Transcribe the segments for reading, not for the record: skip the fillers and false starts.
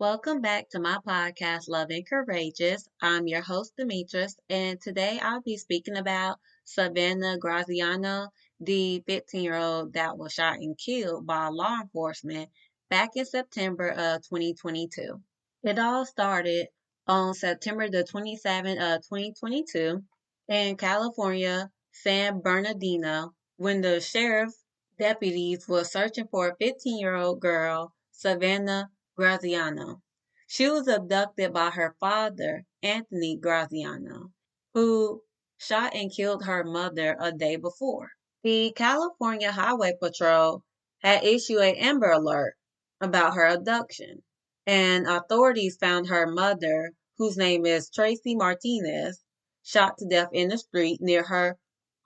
Welcome back to my podcast, Love and Courageous. I'm your host, Demetris, and today I'll be speaking about Savannah Graziano, the 15-year-old that was shot and killed by law enforcement back in September of 2022. It all started on September the 27th of 2022 in California, San Bernardino, when the sheriff's deputies were searching for a 15-year-old girl, Savannah Graziano. She was abducted by her father, Anthony Graziano, who shot and killed her mother a day before. The California Highway Patrol had issued an Amber Alert about her abduction, and authorities found her mother, whose name is Tracy Martinez, shot to death in the street near her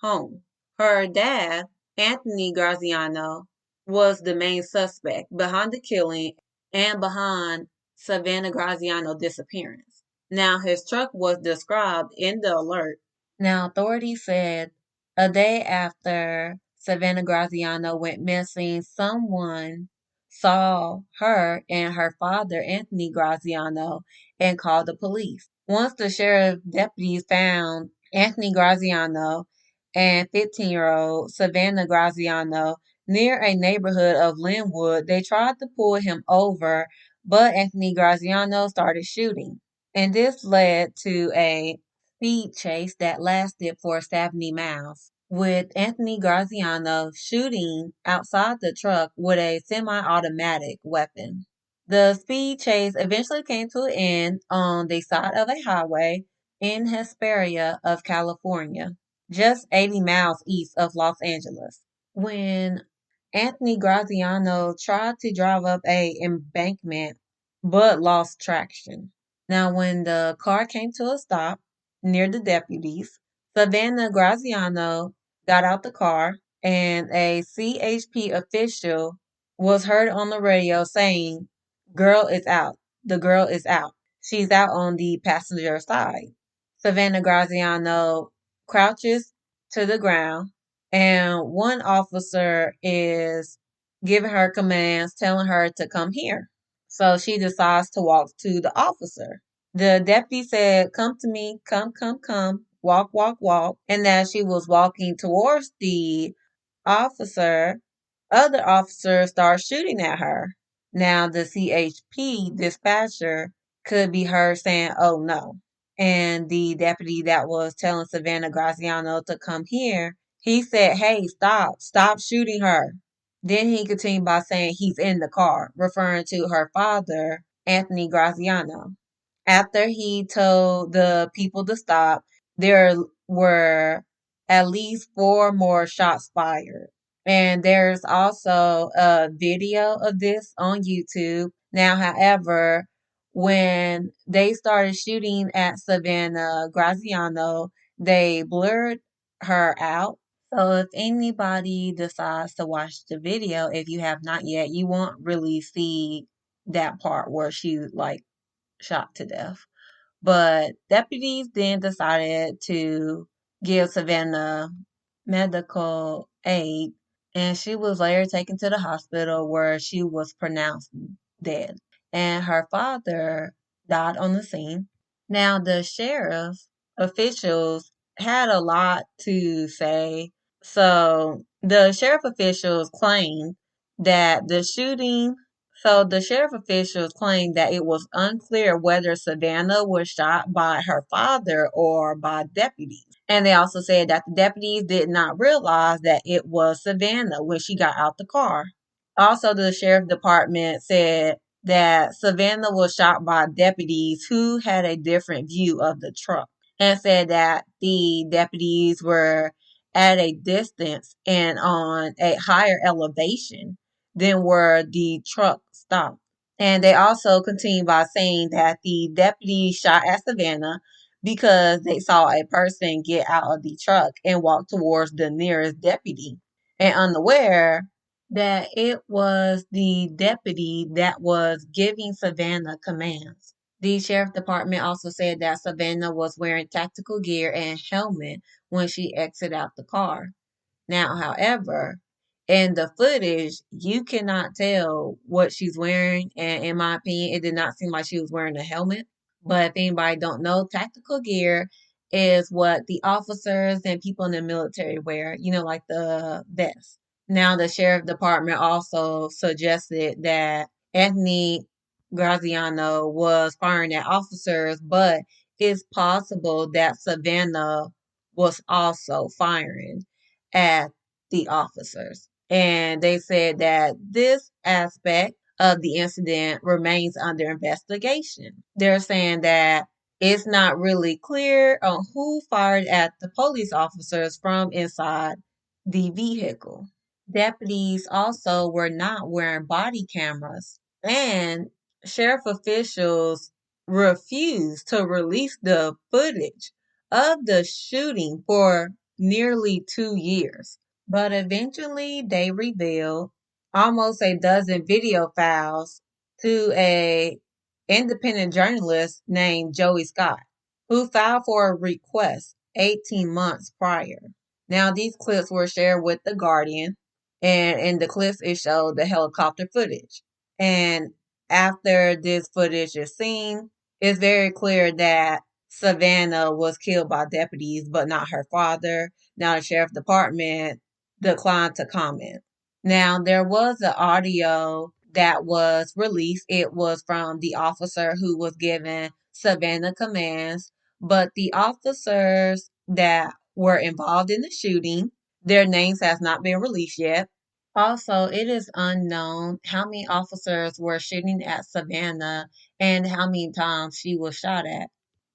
home. Her dad, Anthony Graziano, was the main suspect behind the killing and behind Savannah Graziano's disappearance. Now, his truck was described in the alert. Now, authorities said a day after Savannah Graziano went missing, someone saw her and her father, Anthony Graziano, and called the police. Once the sheriff deputies found Anthony Graziano and 15-year-old Savannah Graziano near a neighborhood of Linwood, they tried to pull him over, but Anthony Graziano started shooting. And this led to a speed chase that lasted for 70 miles, with Anthony Graziano shooting outside the truck with a semi automatic weapon. The speed chase eventually came to an end on the side of a highway in Hesperia of California, just 80 miles east of Los Angeles. When Anthony Graziano tried to drive up a embankment but lost traction. Now, when the car came to a stop near the deputies, Savannah Graziano got out the car and a CHP official was heard on the radio saying, "Girl is out. The girl is out. She's out on the passenger side." Savannah Graziano crouches to the ground, and one officer is giving her commands, telling her to come here. So she decides to walk to the officer. The deputy said, "Come to me, come, come, come, walk, walk, walk." And as she was walking towards the officer, other officers start shooting at her. Now, the CHP dispatcher could be heard saying, "Oh no." And the deputy that was telling Savannah Graziano to come here, he said, "Hey, stop, stop shooting her." Then he continued by saying he's in the car, referring to her father, Anthony Graziano. After he told the people to stop, there were at least four more shots fired. And there's also a video of this on YouTube. Now, however, when they started shooting at Savannah Graziano, they blurred her out. So if anybody decides to watch the video, if you have not yet, you won't really see that part where she shot to death. But deputies then decided to give Savannah medical aid, and she was later taken to the hospital where she was pronounced dead. And her father died on the scene. Now, the sheriff officials had a lot to say. So, the sheriff officials claimed that the sheriff officials claimed that it was unclear whether Savannah was shot by her father or by deputies. And they also said that the deputies did not realize that it was Savannah when she got out the car. Also, the sheriff department said that Savannah was shot by deputies who had a different view of the truck and said that the deputies were at a distance and on a higher elevation than where the truck stopped. And they also continued by saying that the deputies shot at Savannah because they saw a person get out of the truck and walk towards the nearest deputy, and unaware that it was the deputy that was giving Savannah commands. The sheriff department also said that Savannah was wearing tactical gear and helmet when she exited out the car. Now, however, In the footage, you cannot tell what she's wearing, and in my opinion, it did not seem like she was wearing a helmet. But if anybody don't know, tactical gear is what the officers and people in the military wear, like the vest. Now, the sheriff department also suggested that Anthony Graziano was firing at officers, but it's possible that Savannah was also firing at the officers. And they said that this aspect of the incident remains under investigation. They're saying that it's not really clear on who fired at the police officers from inside the vehicle. Deputies also were not wearing body cameras, and sheriff officials refused to release the footage of the shooting for nearly 2 years. But eventually they revealed almost a dozen video files to a independent journalist named Joey Scott, who filed for a request 18 months prior. Now these clips were shared with The Guardian, and in the clips it showed the helicopter footage. And after this footage is seen, it's very clear that Savannah was killed by deputies, but not her father. Now the sheriff department declined to comment. Now, there was an audio that was released. It was from the officer who was giving Savannah commands, but the officers that were involved in the shooting, their names has not been released yet. Also, it is unknown how many officers were shooting at Savannah and how many times she was shot at.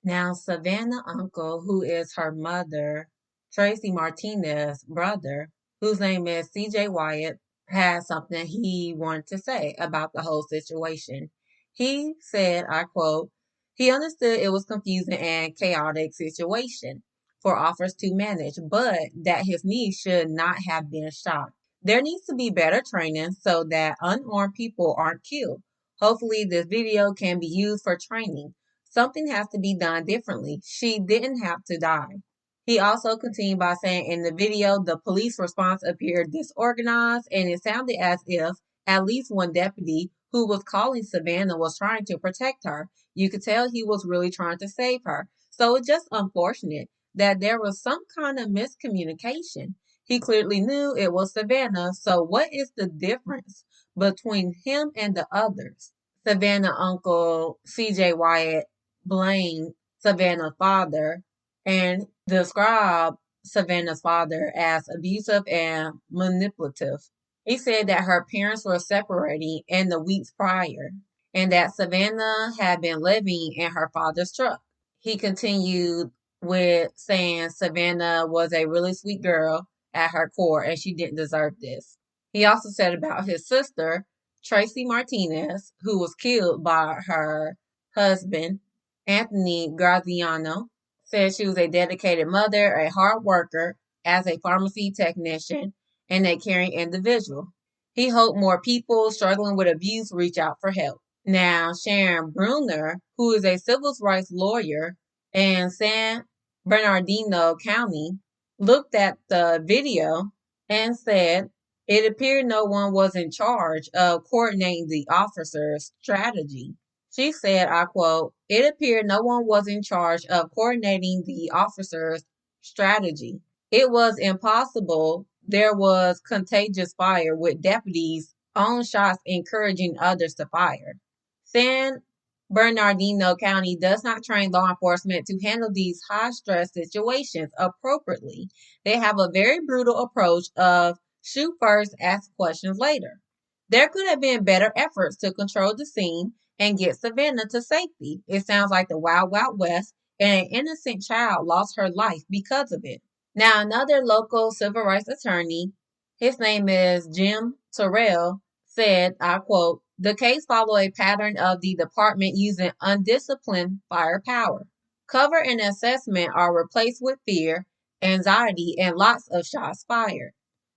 Now, Savannah uncle, who is her mother, Tracy Martinez's brother, whose name is CJ Wyatt, had something he wanted to say about the whole situation. He said, I quote, he understood it was confusing and chaotic situation for officers to manage, but that his niece should not have been shot. There needs to be better training so that unarmed people aren't killed. Hopefully, this video can be used for training. Something has to be done differently. She didn't have to die. He also continued by saying in the video, the police response appeared disorganized and it sounded as if at least one deputy who was calling Savannah was trying to protect her. You could tell he was really trying to save her. So it's just unfortunate that there was some kind of miscommunication. He clearly knew it was Savannah, so what is the difference between him and the others? Savannah uncle CJ Wyatt blamed Savannah's father and described Savannah's father as abusive and manipulative. He said that her parents were separating in the weeks prior and that Savannah had been living in her father's truck. He continued with saying Savannah was a really sweet girl at her core and she didn't deserve this. He also said about his sister, Tracy Martinez, who was killed by her husband, Anthony Graziano, said she was a dedicated mother, a hard worker, as a pharmacy technician, and a caring individual. He hoped more people struggling with abuse reach out for help. Now, Sharon Bruner, who is a civil rights lawyer in San Bernardino County, looked at the video and said it appeared no one was in charge of coordinating the officers' strategy. She said, I quote, it appeared no one was in charge of coordinating the officers' strategy. It was impossible. There was contagious fire with deputies on shots encouraging others to fire. San Bernardino County does not train law enforcement to handle these high stress situations appropriately. They have a very brutal approach of shoot first, ask questions later. There could have been better efforts to control the scene and get Savannah to safety. It sounds like the Wild Wild West, and an innocent child lost her life because of it. Now, another local civil rights attorney, his name is Jim Terrell, said, I quote, the case followed a pattern of the department using undisciplined firepower. Cover and assessment are replaced with fear, anxiety, and lots of shots fired.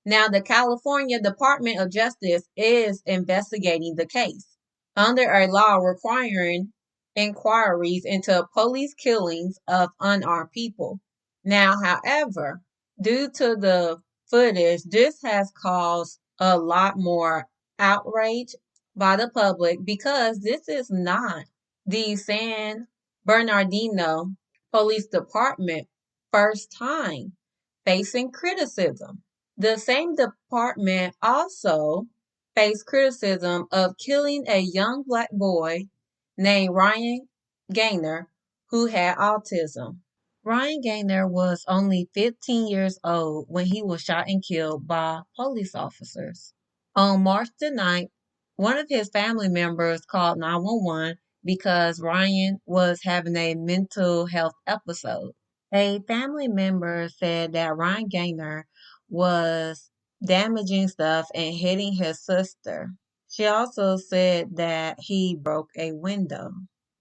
Now, the California Department of Justice is investigating the case under a law requiring inquiries into police killings of unarmed people. Now, however, due to the footage, this has caused a lot more outrage by the public because this is not the San Bernardino Police Department first time facing criticism. The same department also faced criticism of killing a young black boy named Ryan Gaynor who had autism. Ryan Gaynor was only 15 years old when he was shot and killed by police officers. On March the 9th, one of his family members called 911 because Ryan was having a mental health episode. A family member said that Ryan Gaynor was damaging stuff and hitting his sister. She also said that he broke a window.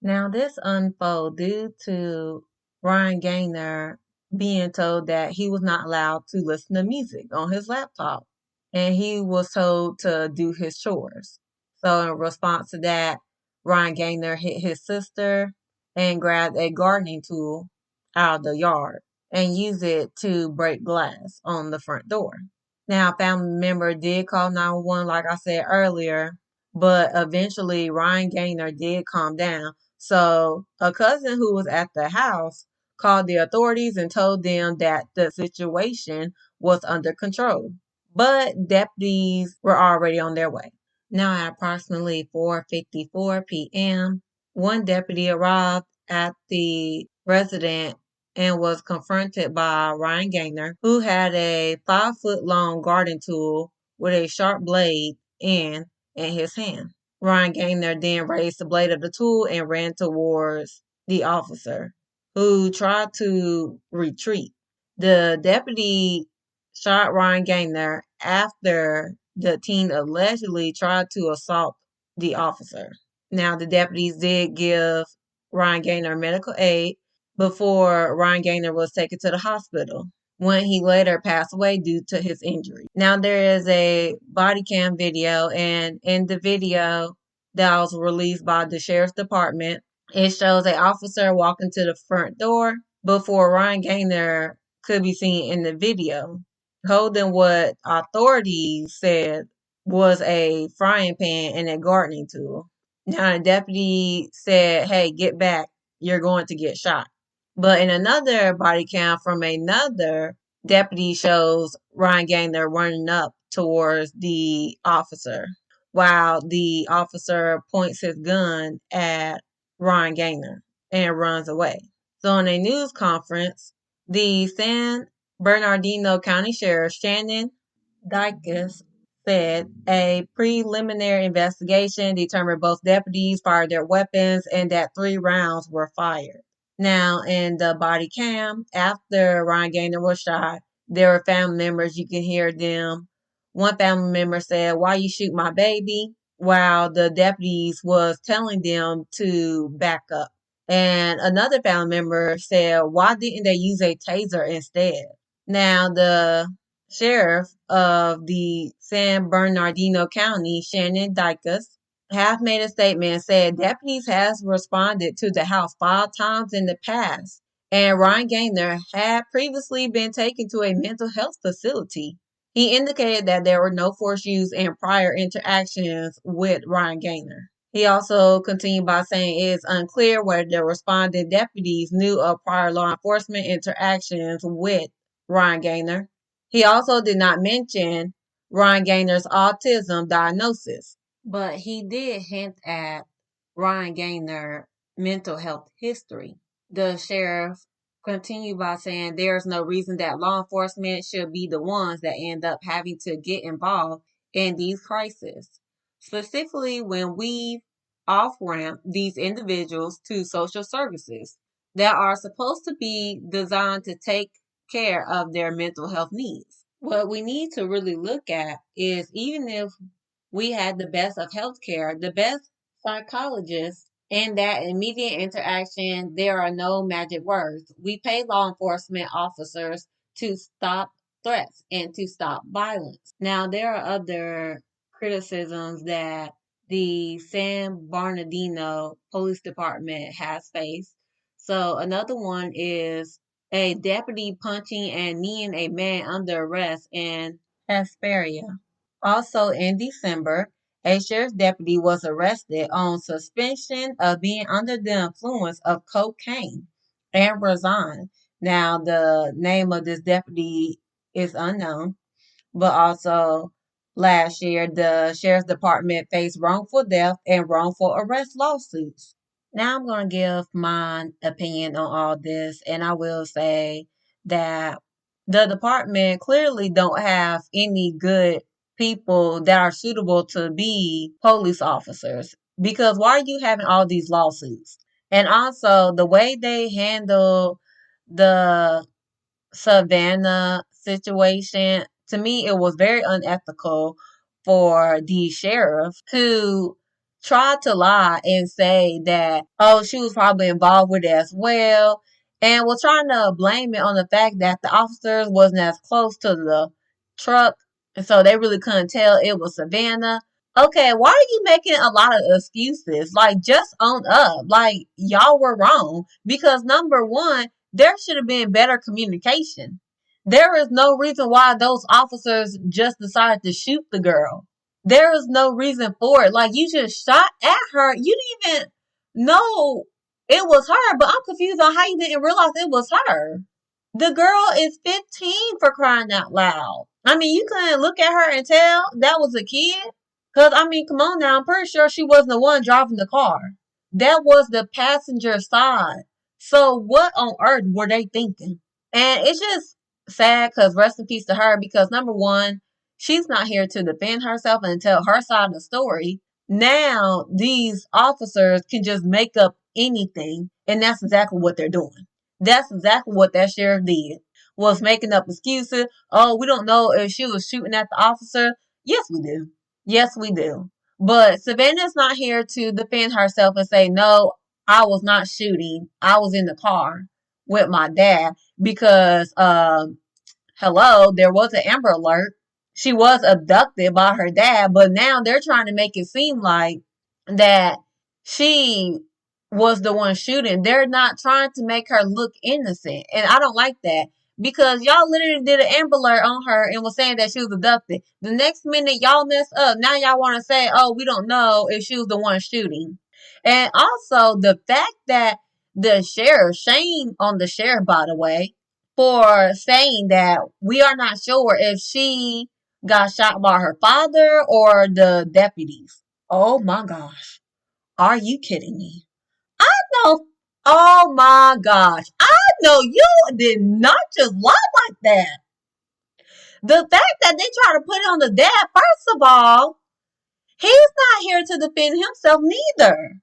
Now, this unfolded due to Ryan Gaynor being told that he was not allowed to listen to music on his laptop, and he was told to do his chores. So, in response to that, Ryan Gaynor hit his sister and grabbed a gardening tool out of the yard and used it to break glass on the front door. Now, a family member did call 911, like I said earlier, but eventually Ryan Gaynor did calm down. So a cousin who was at the house called the authorities and told them that the situation was under control. But deputies were already on their way. Now at approximately 4:54 p.m., one deputy arrived at the residence and was confronted by Ryan Gaynor, who had a 5-foot long garden tool with a sharp blade in his hand. Ryan Gaynor then raised the blade of the tool and ran towards the officer, who tried to retreat. The deputy shot Ryan Gaynor after the teen allegedly tried to assault the officer. Now, the deputies did give Ryan Gaynor medical aid before Ryan Gaynor was taken to the hospital when he later passed away due to his injury. Now, there is a body cam video, and in the video that was released by the sheriff's department, it shows an officer walking to the front door before Ryan Gaynor could be seen in the video, holding what authorities said was a frying pan and a gardening tool. Now, the deputy said, "Hey, get back. You're going to get shot." But in another body cam from another deputy shows Ryan Gaynor running up towards the officer while the officer points his gun at Ryan Gaynor and runs away. So in a news conference, the San Bernardino County Sheriff Shannon Dykes said a preliminary investigation determined both deputies fired their weapons and that 3 rounds were fired. Now, in the body cam, after Ryan Gaynor was shot, there were family members. You can hear them. One family member said, "Why you shoot my baby?" While the deputies was telling them to back up. And another family member said, "Why didn't they use a taser instead?" Now, the sheriff of the San Bernardino County, Shannon Dykes, have made a statement and said deputies has responded to the house 5 times in the past, and Ryan Gaynor had previously been taken to a mental health facility. He indicated that there were no force used in prior interactions with Ryan Gaynor. He also continued by saying it is unclear whether the responding deputies knew of prior law enforcement interactions with Ryan Gaynor. He also did not mention Ryan Gaynor's autism diagnosis, but he did hint at Ryan Gaynor mental health history. The sheriff continued by saying there's no reason that law enforcement should be the ones that end up having to get involved in these crises, specifically when we off ramp these individuals to social services that are supposed to be designed to take care of their mental health needs. What we need to really look at is even if we had the best of healthcare, the best psychologists, in that immediate interaction, there are no magic words. We pay law enforcement officers to stop threats and to stop violence. Now, there are other criticisms that the San Bernardino Police Department has faced. So, another one is a deputy punching and kneeing a man under arrest in Hesperia, Also in December, a sheriff's deputy was arrested on suspension of being under the influence of cocaine and resigned. Now, the name of this deputy is unknown, but also last year, the sheriff's department faced wrongful death and wrongful arrest lawsuits. Now I'm going to give my opinion on all this, and I will say that the department clearly don't have any good people that are suitable to be police officers. Because why are you having all these lawsuits? And also the way they handle the Savannah situation, to me, it was very unethical for the sheriff to try to lie and say that, oh, she was probably involved with it as well, and was trying to blame it on the fact that the officers wasn't as close to the truck, and so they really couldn't tell it was Savannah. Okay, why are you making a lot of excuses? Like, just own up. Like, y'all were wrong. Because number one, there should have been better communication. There is no reason why those officers just decided to shoot the girl. There is no reason for it. Like, you just shot at her. You didn't even know it was her, but I'm confused on how you didn't realize it was her. The girl is 15 for crying out loud. I mean, you couldn't look at her and tell that was a kid. Cause I mean, come on now, I'm pretty sure she wasn't the one driving the car. That was the passenger side. So what on earth were they thinking? And it's just sad because rest in peace to her because number one, she's not here to defend herself and tell her side of the story. Now these officers can just make up anything, and that's exactly what they're doing. That's exactly what that sheriff did. Was making up excuses. Oh, we don't know if she was shooting at the officer. Yes, we do. Yes, we do. But Savannah's not here to defend herself and say, no, I was not shooting. I was in the car with my dad because, hello, there was an Amber Alert. She was abducted by her dad, but now they're trying to make it seem like that she was the one shooting. They're not trying to make her look innocent. And I don't like that because y'all literally did an Amber Alert on her and was saying that she was abducted. The next minute y'all mess up. Now y'all want to say, oh, we don't know if she was the one shooting. And also the fact that the sheriff, shame on the sheriff, by the way, for saying that we are not sure if she got shot by her father or the deputies. Oh my gosh. Are you kidding me? I know. Oh my gosh. I know you did not just lie like that. The fact that they try to put it on the dad, first of all, he's not here to defend himself neither.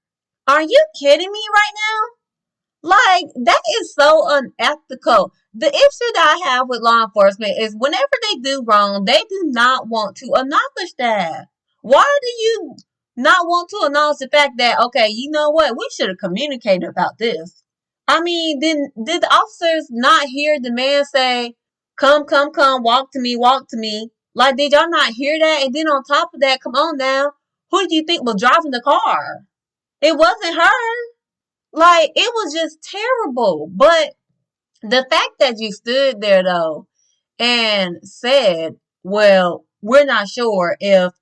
Are you kidding me right now? Like, that is so unethical. The issue that I have with law enforcement is whenever they do wrong, they do not want to acknowledge that. Why do you not want to acknowledge the fact that, okay, you know what, we should have communicated about this? I mean, did the officers not hear the man say, come, come, come, walk to me? Like, did y'all not hear that? And then on top of that, come on now, who do you think was driving the car? It wasn't her. Like, it was just terrible. But the fact that you stood there, though, and said, well, we're not sure if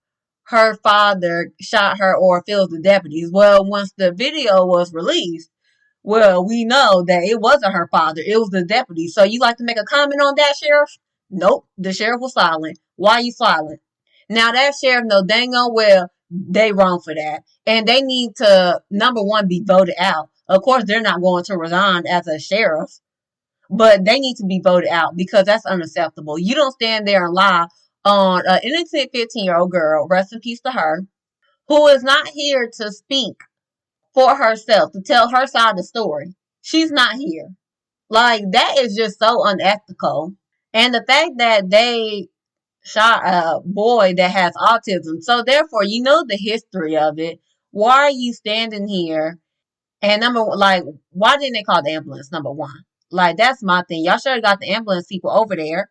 her father shot her or if it was the deputies. Well, once the video was released, well, we know that it wasn't her father. It was the deputy. So you like to make a comment on that, Sheriff? Nope. The sheriff was silent. Why are you silent? Now that sheriff know dang on well they wrong for that. And they need to, number one, be voted out. Of course, they're not going to resign as a sheriff, but they need to be voted out because that's unacceptable. You don't stand there and lie on an innocent 15-year-old girl, rest in peace to her, who is not here to speak for herself, to tell her side of the story. She's not here. Like, that is just so unethical. And the fact that they shot a boy that has autism, so therefore, you know the history of it. Why are you standing here? And number one, like, why didn't they call the ambulance? Number one. Like, that's my thing. Y'all should have got the ambulance people over there.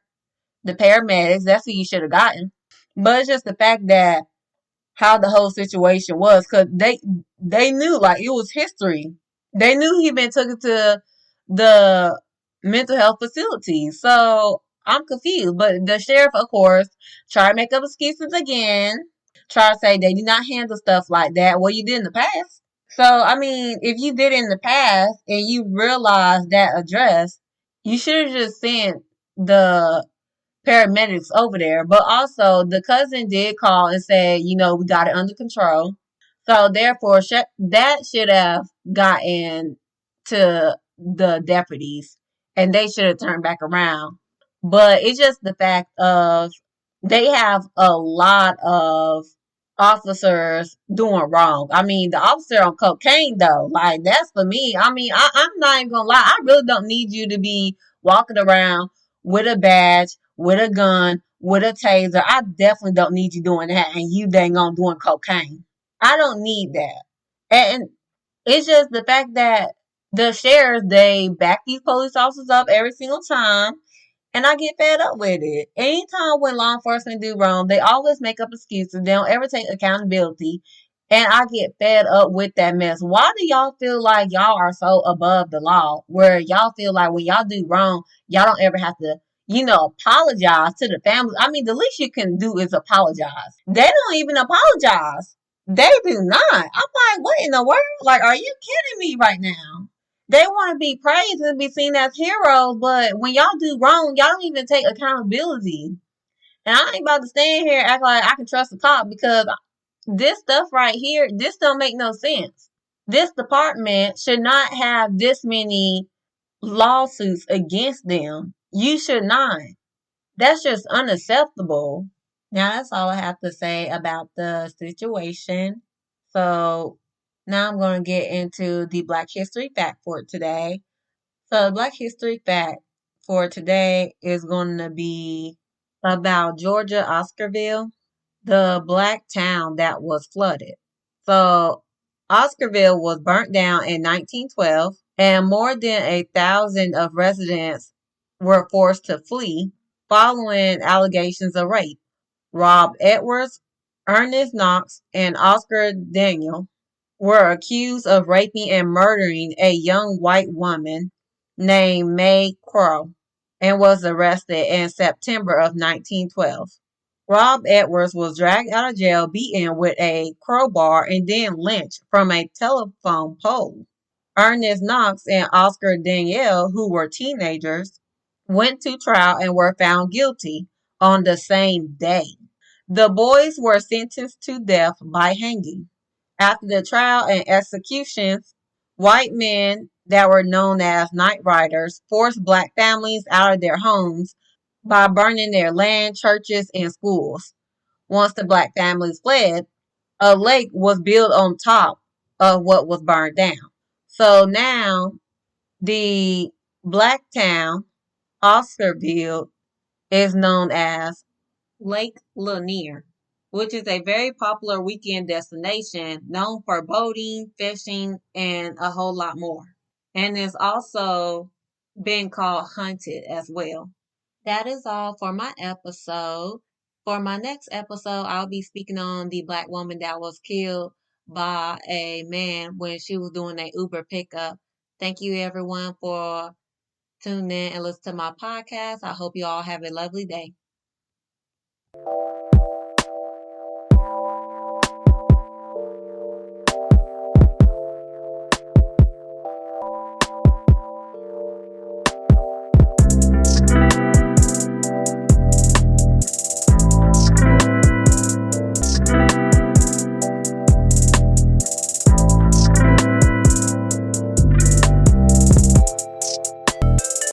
The paramedics, that's who you should have gotten. But it's just the fact that how the whole situation was, because they knew, like, it was history. They knew he been taken to the mental health facility. So I'm confused. But the sheriff, of course, try to make up excuses again. Try to say they did not handle stuff like that. Well, you did in the past. So, I mean, if you did it in the past and you realize that address, you should have just sent the paramedics over there. But also, the cousin did call and say, we got it under control. So, therefore, that should have gotten to the deputies and they should have turned back around. But it's just the fact of they have a lot of officers doing wrong. I mean, the officer on cocaine though, like that's for me. I mean, I'm not even gonna lie. I really don't need you to be walking around with a badge, with a gun, with a taser. I definitely don't need you doing that, and you dang on doing cocaine. I don't need that. And it's just the fact that the sheriffs they back these police officers up every single time and I get fed up with it. Anytime when law enforcement do wrong, they always make up excuses. They don't ever take accountability. And I get fed up with that mess. Why do y'all feel like y'all are so above the law? Where y'all feel like when y'all do wrong, y'all don't ever have to, apologize to the family. I mean, the least you can do is apologize. They don't even apologize. They do not. I'm like, what in the world? Like, are you kidding me right now? They want to be praised and be seen as heroes, but when y'all do wrong, y'all don't even take accountability. And I ain't about to stand here and act like I can trust a cop because this stuff right here, this don't make no sense. This department should not have this many lawsuits against them. You should not. That's just unacceptable. Now that's all I have to say about the situation. So now I'm going to get into the Black History fact for today. So the Black History fact for today is going to be about Georgia Oscarville, the black town that was flooded. So Oscarville was burnt down in 1912 and more than 1,000 of residents were forced to flee following allegations of rape. Rob Edwards, Ernest Knox, and Oscar Daniel were accused of raping and murdering a young white woman named May Crow and was arrested in September of 1912. Rob Edwards was dragged out of jail, beaten with a crowbar, and then lynched from a telephone pole. Ernest Knox and Oscar Danielle, who were teenagers, went to trial and were found guilty on the same day. The boys were sentenced to death by hanging. After the trial and executions, white men that were known as night riders forced black families out of their homes by burning their land, churches, and schools. Once the black families fled, a lake was built on top of what was burned down. So now the black town, Oscarville, is known as Lake Lanier, which is a very popular weekend destination known for boating, fishing, and a whole lot more. And it's also been called haunted as well. That is all for my episode. For my next episode, I'll be speaking on the black woman that was killed by a man when she was doing a Uber pickup. Thank you everyone for tuning in and listening to my podcast. I hope you all have a lovely day.